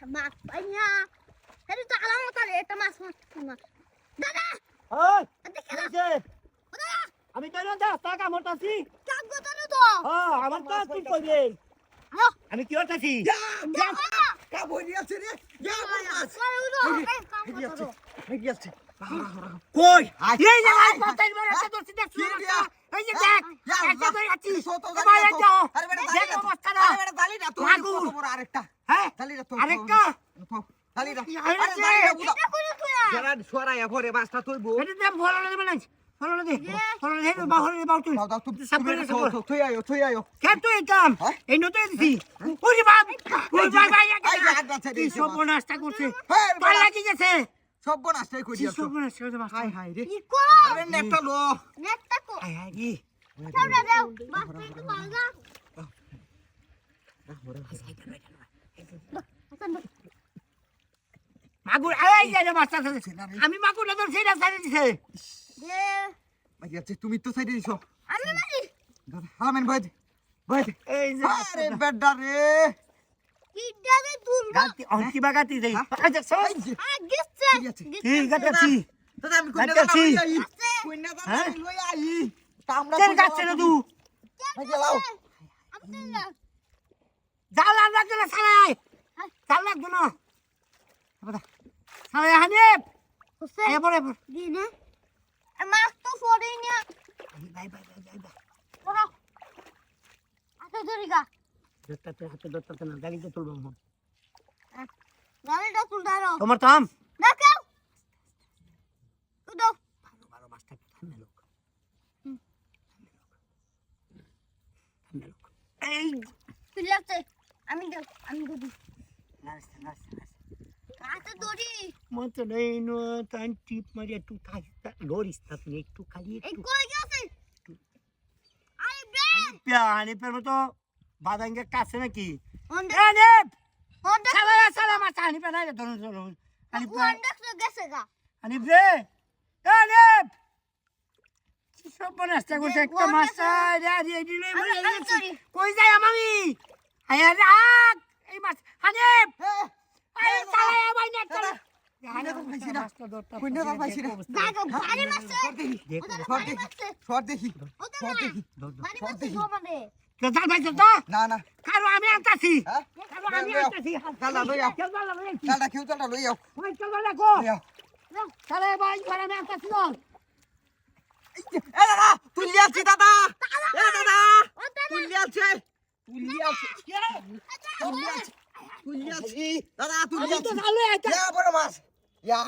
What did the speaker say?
মাছ পাই না এটা তো আলামত আছে এটা মাছ মাছ দাদা ওই দেখে কি না হইছে? আমি তো না রাস্তা কামড়তাছি কাক গোতানো তো হ্যাঁ আমার তো তুই কইবে আমি কি করতাছি কা বইনি আছে রে যা মাছ হেডি আছে কই এই যে মাছ মাথায় মেরে একটা দর্শি দেখছ এই যে দেখ একটা ধরে আছি বাইরে যাও দেখ অবস্থা না আরে বেটা দালি না তো কত বড় আরেকটা হ্যাঁ দালি না তো আরেকটা দালি না আরে এটা করে তুই যারা সরাইয়া পরে মাছটা তুইবো এটা দে ফলো দে মানে ফলো দে বাহরে দে বাউতুই দাও দাও তুমি সাবধানে সাবধানে তুই আয়ো কেন তুই কাম এই নতে দিছি ওরে বাপ ওই ভাই ভাই আই আড্ডা ছেড়ে কি সব নাস্তা করছে হ্যাঁ তোর লাগি গেছে সব বনাসটাই কই কি দিয়াছো সব নাস্তা করছে হাই হাই রে কি করো আরে নেটটা লো নেটটা কো হাই হাই কি ছাড়া দাও বাস তো বাগা মাগুর এই যে বাচ্চা আছে আমি মাগুর না তোর সেইটা ছাড়ে দিছে দে ভাই আছে তুমি তো সাইডে দিছো আমি মারি দাদা হামেন ভাই ভাই এই যে আরে বেডা রে কিডা দে তুল গাতি অঙ্কি বাগাতি দেই আচ্ছা সই গেছে ঠিক আছে দাদা আমি কই না গাছি। আই কই না দাদা হ্যাঁ? লই আই আমরা কেন গাছে না তুই ভাই গেলাও আব্দুল্লাহ জাল লাগবে না সালাই জাল লাগবে না সালাই হানিফ হোসেন আয় পরে দি না মাছ তো ফড়েই না বাই পড়ো আতে ধরিগা হাতে দত্তা না গাড়িতে তুলবো মন গাড়িটা তুল দাও তোমার থাম দেখাও উদো ভালো মাছটা থামে লোক এই পিলাতে আমি দুদি নাস্তা আতে ধরি মত নেই নো তাই টিপ মারি একটু থাকতে লরিস তুমি একটু খালি এই একটু কই গেছে আরে বে হানিফের মতো বাদাঙ্গের কাছে নাকি ওন্ডা হানিফ ওন্ডা সালা মাছ হানিফ নাই রে ধরুন হানিফ ওন্ডা গেছে গা হানিফ রে হানিফ কি সব বনাস্তা করছে একটা মাছ রে দিলে কই যায় আমি আয়া রাখ এই মাছ হানিফ আরে সালা ভাই না চল দাগো বাড়ি মারছে শর্ট দেখি ওটা না বাড়ি মারছে জমানে না না কারো আমি আনতাছি হ্যাঁ কারো আমি আনতাছি চালা লই আও চালা কেউ চালা লই আও ওই চল লাগো লই আও সালা ভাই ঘরে আমি আনতাছি না এ দাদা তুলিয়াছি দাদা এ দাদা তুলিয়াছে তুলিয়াছি দাদা আমি তো তুলিয়াছি ভালো একটা ইয়া বড় মাছ ইয়া